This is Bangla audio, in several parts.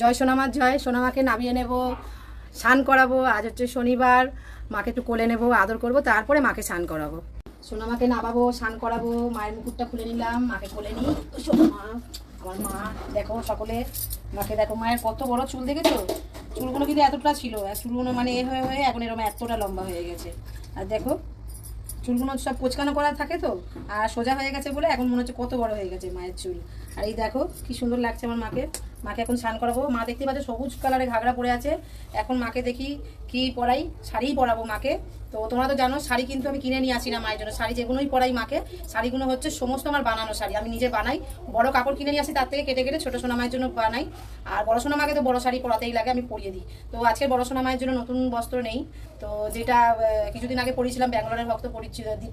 জয় সোনামার জয়। সোনামাকে নামিয়ে নেব, স্নান করাবো। আজ হচ্ছে শনিবার, মাকে একটু কোলে নেব, আদর করব, তারপরে মাকে স্নান করাবো। সোনামাকে নামাবো, স্নান করাবো। মায়ের মুকুটটা খুলে নিলাম, মাকে কোলে নিই। সোনামা, আমার মা দেখো, সকলে মাকে দেখো। মায়ের কত বড় চুল দেখেছো? চুলগুলো কিন্তু এতটা ছিল, আর চুলগুলো মানে এ হয়ে হয়ে এখন এরকম এতটা লম্বা হয়ে গেছে। আর দেখো চুলগুলো সব কোচকানো করা থাকে তো, আর সোজা হয়ে গেছে বলে এখন মনে হচ্ছে কত বড় হয়ে গেছে মায়ের চুল। আর এই দেখো কি সুন্দর লাগছে আমার মাকে। মাকে এখন স্নান করাবো। মা দেখতে পাচ্ছে সবুজ কালারে ঘাগরা পরে আছে। এখন মাকে দেখি কি পরাই, শাড়িই পরাবো মাকে। তো তোমরা তো জানো শাড়ি কিন্তু আমি কিনে নিয়ে আসি না মায়ের জন্য। শাড়ি যেগুলোই পরাই মাকে, শাড়িগুলো হচ্ছে সমস্ত আমার বানানো শাড়ি, আমি নিজে বানাই। বড় কাপড় কিনে নিয়ে আসি, তার থেকে কেটে কেটে ছোটো সোনা মায়ের জন্য বানাই। আর বড় সোনা মাকে তো বড় শাড়ি পরাতেই লাগে, আমি পরিয়ে দিই। তো আজকে বড় সোনা মায়ের জন্য নতুন বস্ত্র নেই, তো যেটা কিছুদিন আগে পরিয়েছিলাম, ব্যাঙ্গালোরের ভক্ত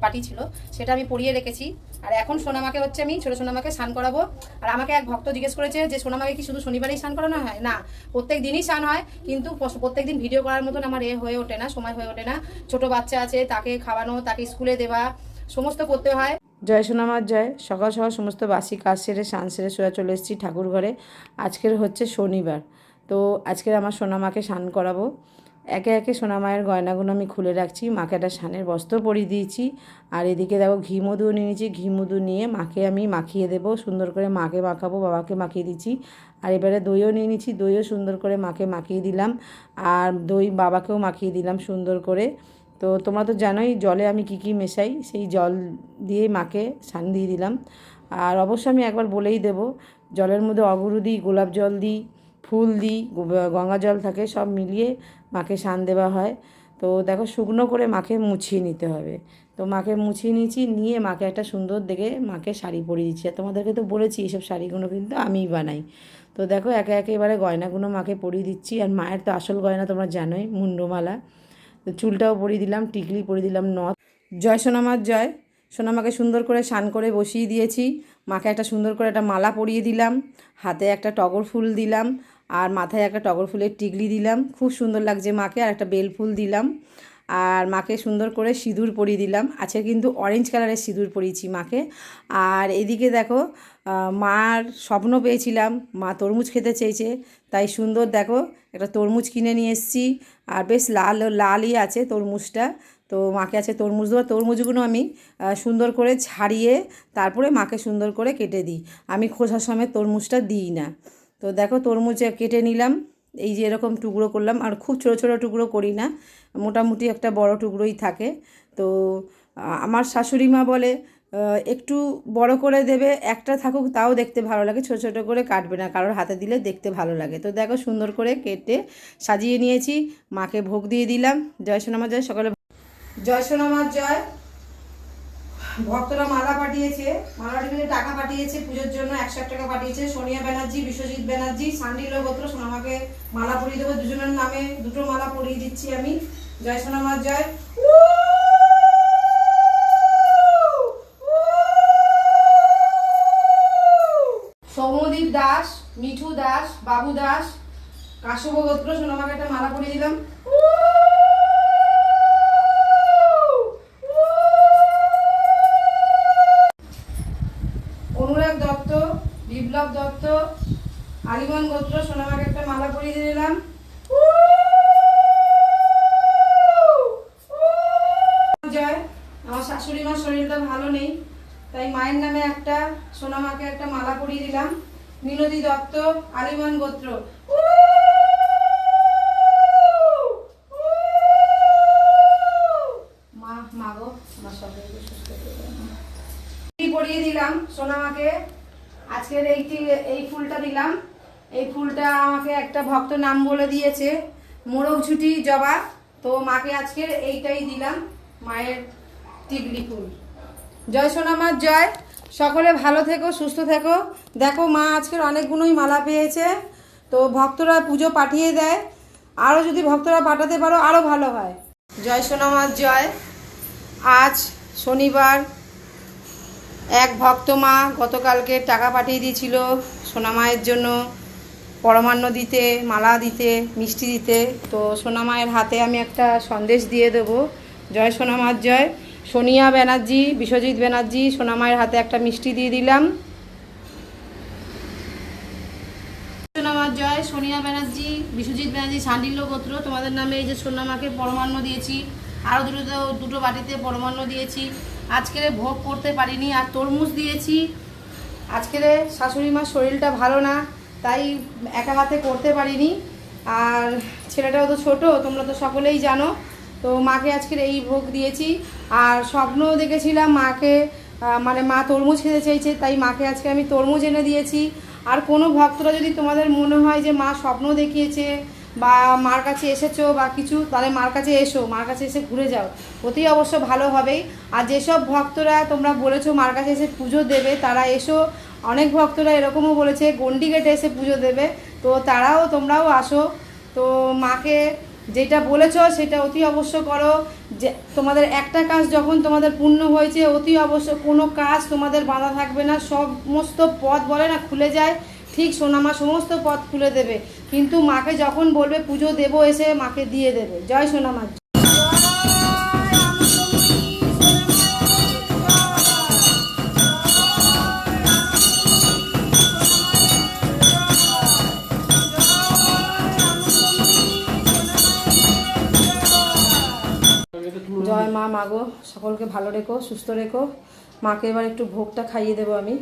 পাঠিয়েছিল, সেটা আমি পরিয়ে রেখেছি। আর এখন সোনামাকে হচ্ছে আমি ছোটো সোনামাকে স্নান করাবো। আর আমাকে এক ভক্ত জিজ্ঞেস করেছে যে সোনামাকে কি শুধু শনিবারেই স্নান করানো হয়? না, প্রত্যেক দিনই স্নান হয়, কিন্তু প্রত্যেক দিন ভিডিও করার মতন আমার হয়ে ওঠে না, সময় হয়ে ওঠে না। ছোট বাচ্চা আছে, তাকে খাওয়ানো, তাকে স্কুলে দেওয়া, সমস্ত করতে হয়। জয় সোনামার জয়। সকাল সকাল সমস্ত বাসি কাজ সেরে স্নান সেরে সোয়া চলে এসেছি ঠাকুর ঘরে। আজকের হচ্ছে শনিবার, তো আজকের আমার সোনামাকে স্নান করাবো। একে একে সোনামায়ের গয়নাগুলো আমি খুলে রাখছি। মাকে একটা স্নানের বস্ত্র পরিয়ে দিয়েছি। আর এদিকে দেখো ঘি মধুও নিয়েছি, ঘি মধু নিয়ে মাকে আমি মাখিয়ে দেবো, সুন্দর করে মাকে মাখাবো, বাবাকে মাখিয়ে দিচ্ছি। আর এবারে দইও নিয়ে নিচ্ছি, দইও সুন্দর করে মাকে মাখিয়ে দিলাম। আর দই বাবাকেও মাখিয়ে দিলাম সুন্দর করে। তো তোমরা তো জানোই জলে আমি কি কি মেশাই, সেই জল দিয়েই মাকে স্নান দিয়ে দিলাম। আর অবশ্য আমি একবার বলেই দেবো, জলের মধ্যে অগুরু দিই, গোলাপ জল দিই, ফুল দিই, গঙ্গা জল থাকে, সব মিলিয়ে মাকে স্নান দেওয়া হয়। তো দেখো শুকনো করে মাকে মুছিয়ে নিতে হবে। তো মাকে মুছিয়ে নিয়েছি, নিয়ে মাকে একটা সুন্দর দেখে মাকে শাড়ি পরিয়ে দিচ্ছি। আর তোমাদেরকে তো বলেছি এইসব শাড়িগুলো কিন্তু আমিই বানাই। তো দেখো একে একে এবারে গয়নাগুলো মাকে পরিয়ে দিচ্ছি। আর মায়ের তো আসল গয়না তোমরা জানোই, মুন্ডমালা। তো চুলটাও পরিয়ে দিলাম, টিকলি পরিয়ে দিলাম, নথ। জয় সোনামার জয়। সোনামাকে সুন্দর করে স্নান করে বসিয়ে দিয়েছি। মাকে একটা সুন্দর করে একটা মালা পরিয়ে দিলাম, হাতে একটা টগর ফুল দিলাম, আর মাথায় একটা টগর ফুলের টিকলি দিলাম, খুব সুন্দর লাগছে মাকে। আর একটা বেল ফুল দিলাম। আর মাকে সুন্দর করে সিঁদুর পরিয়ে দিলাম। আজকে কিন্তু অরেঞ্জ কালারের সিঁদুর পরিয়েছি মাকে। আর এদিকে দেখো মার স্বপ্ন পেয়েছিলাম, মা তরমুজ খেতে চেয়েছে, তাই সুন্দর দেখো একটা তরমুজ কিনে নিয়ে এসেছি। আর বেশ লাল লালই আছে তরমুজটা। তো মাকে আছে তরমুজ দেওয়া। তরমুজগুলো আমি সুন্দর করে ছাড়িয়ে তারপরে মাকে সুন্দর করে কেটে দিই, আমি খোসা সমেত তরমুজটা দিই না। তো দেখো তরমুজ কেটে নিলাম, এই যে এরকম টুকরো করলাম। আর খুব ছোটো ছোটো টুকরো করি না, মোটামুটি একটা বড় টুকরোই থাকে। তো আমার শাশুড়ি মা বলে একটু বড় করে দেবে, একটা থাকুক তাও দেখতে ভালো লাগে, ছোটো ছোটো করে কাটবে না, কারোর হাতে দিলে দেখতে ভালো লাগে। তো দেখো সুন্দর করে কেটে সাজিয়ে নিয়েছি, মাকে ভোগ দিয়ে দিলাম। জয় সোনামার জয়। সকালে জয় সোনামার জয়। ভক্তরা মালা পাঠিয়েছে, মালা টিভিতে টাকা পাঠিয়েছে পুজোর জন্য, 100 টাকা পাঠিয়েছে। সোনিয়া ব্যানার্জি, বিশ্বজিৎ ব্যানার্জি, সান্ডিল গোত্র। সোনামাকে মালা পরিয়ে দেবো, দুজনের নামে দুটো মালা পরিয়ে দিচ্ছি আমি। জয় সোনামার জয়। সৌমদীপ দাস, মিঠু দাস, বাবু দাস, কাশ্যপ গোত্র। সোনামাকে একটা মালা পরিয়ে দিলাম। অনুরাগ দত্ত, বিপ্লব দত্ত, আলিমান গোত্র। সোনামাকে একটা মালা পরিয়ে দিলাম। জয়। আমার শাশুড়ি মার শরীরটা ভালো নেই, তাই মায়ের নামে একটা সোনামাকে একটা মালা পরিয়ে দিলাম। মিনতি দত্ত, আলিমান গোত্র। মা মাগো আমার শরীরকে সুস্থ করে পরিয়ে দিলাম সোনামাকে। আজকের এই ফুলটা দিলাম। এই ফুলটা আমাকে একটা ভক্ত নাম বলে দিয়েছে, মোরগ ঝুটি জবা। তো মাকে আজকের এইটাই দিলাম, মায়ের টিকলি ফুল। জয় সোনামার জয়। সকলে ভালো থেকো, সুস্থ থেকো। দেখো মা আজকের অনেকগুলোই মালা পেয়েছে। তো ভক্তরা পুজো পাঠিয়ে দেয়, আরও যদি ভক্তরা পাঠাতে পারো আরও ভালো হয়। জয় সোনামার জয়। আজ শনিবার, এক ভক্ত মা গতকালকে টাকা পাঠিয়ে দিয়েছিল সোনামায়ের জন্য পরমান্ন দিতে, মালা দিতে, মিষ্টি দিতে। তো সোনামায়ের হাতে আমি একটা সন্দেশ দিয়ে দেবো। জয় সোনামার জয়। সোনিয়া ব্যানার্জি, বিশ্বজিৎ ব্যানার্জি, সোনামায়ের হাতে একটা মিষ্টি দিয়ে দিলাম। সোনামার জয়। জয় সোনিয়া ব্যানার্জি, বিশ্বজিৎ ব্যানার্জি, শান্ডিল্য গোত্র। তোমাদের নামে এই যে সোনামাকে পরমান্ন দিয়েছি, আরও দুটো বাটিতে পরমান্ন দিয়েছি। আজকের ভোগ করতে পারিনি, আর তরমুজ দিয়েছি। আজকের শাশুড়ি মার শরীরটা ভালো না, তাই একা হাতে করতে পারিনি। আর ছেলেটাও তো ছোট, তোমরা তো সকলেই জানো। তো মাকে আজকের এই ভোগ দিয়েছি। আর স্বপ্নও দেখেছিলাম মাকে, মানে মা তরমুজ খেতে চাইছে, তাই মাকে আজকে আমি তরমুজ এনে দিয়েছি। আর কোনো ভক্তরা যদি তোমাদের মনে হয় যে মা স্বপ্ন দেখিয়েছে বা মার কাছে এসেছো বা কিছু, তাহলে মার কাছে এসো, মার কাছে এসে ঘুরে যাও, অতি অবশ্য ভালো হবেই। আর যেসব ভক্তরা তোমরা বলেছো মার কাছে এসে পুজো দেবে, তারা এসো। অনেক ভক্তরা এরকমও বলেছে গন্ডি কেটে এসে পুজো দেবে, তো তোমরাও আসো। তো মাকে যেটা বলেছো সেটা অতি অবশ্য করো। যে তোমাদের একটা কাজ যখন তোমাদের পূর্ণ হয়েছে, অতি অবশ্য কোনো কাজ তোমাদের বাধা থাকবে না, সমস্ত পথ বলে না খুলে যায়, ঠিক সোনামা সমস্ত পথ খুলে দেবে। কিন্তু মাকে যখন বলবে পুজো দেবো, এসে মাকে দিয়ে দেবে। জয় সোনামা। জয় মা। মাগো সকলকে ভালো রেখো, সুস্থ রেখো। মাকে এবার একটু ভোগটা খাইয়ে দেবো আমি।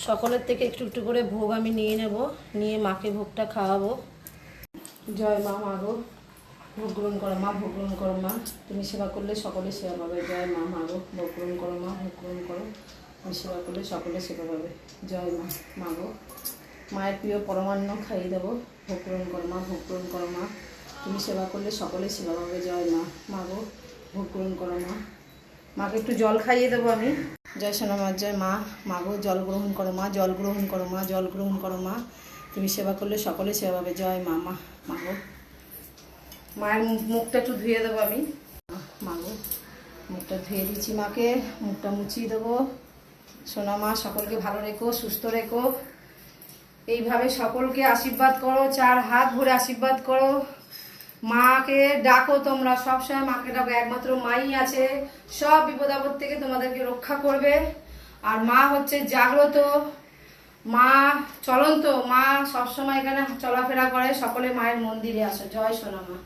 সকলের থেকে একটু একটু করে ভোগ আমি নিয়ে নেব, নিয়ে মাকে ভোগটা খাওয়াবো। জয় মা। মাগো ভোগ গ্রহণ করো মা, ভোগ গ্রহণ করো মা। তুমি সেবা করলে সকলে সেবা পাবে। জয় মা। মাগো ভোগ গ্রহণ করো মা, ভোগ গ্রহণ করো। তুমি সেবা করলে সকলে সেবা পাবে। জয় মা। মাগো মায়ের প্রিয় পরমান্ন খাইয়ে দেবো। ভোগ গ্রহণ করো মা, ভোগ গ্রহণ করো মা। তুমি সেবা করলে সকলে সেবা পাবে। জয় মা। মাগো ভোগ গ্রহণ করো মা। মাকে একটু জল খাইয়ে দেবো আমি। জয় সোনামা। জয় মা। মাগো জল গ্রহণ করো মা, জল গ্রহণ করো মা, জল গ্রহণ করো মা। তুমি সেবা করলে সকলে সেবা পাবে। জয় মা। মাগো মায়ের মুখটা একটু ধুয়ে দেবো আমি। মাগো মুখটা ধুয়ে দিচ্ছি, মাকে মুখটা মুছিয়ে দেবো। সোনামা সকলকে ভালো রেখো, সুস্থ রেখো। এইভাবে সকলকে আশীর্বাদ করো, 4 হাত ভরে আশীর্বাদ করো। মাকে ডাকো, তোমরা সবসময় মাকে ডাকো। একমাত্র মাই আছে সব বিপদ আপদ থেকে তোমাদেরকে রক্ষা করবে। আর মা হচ্ছে জাগ্রত, মা চলন্ত, মা সবসময় এখানে চলাফেরা করে। সকলে মায়ের মন্দিরে আসো। জয় সোনামা।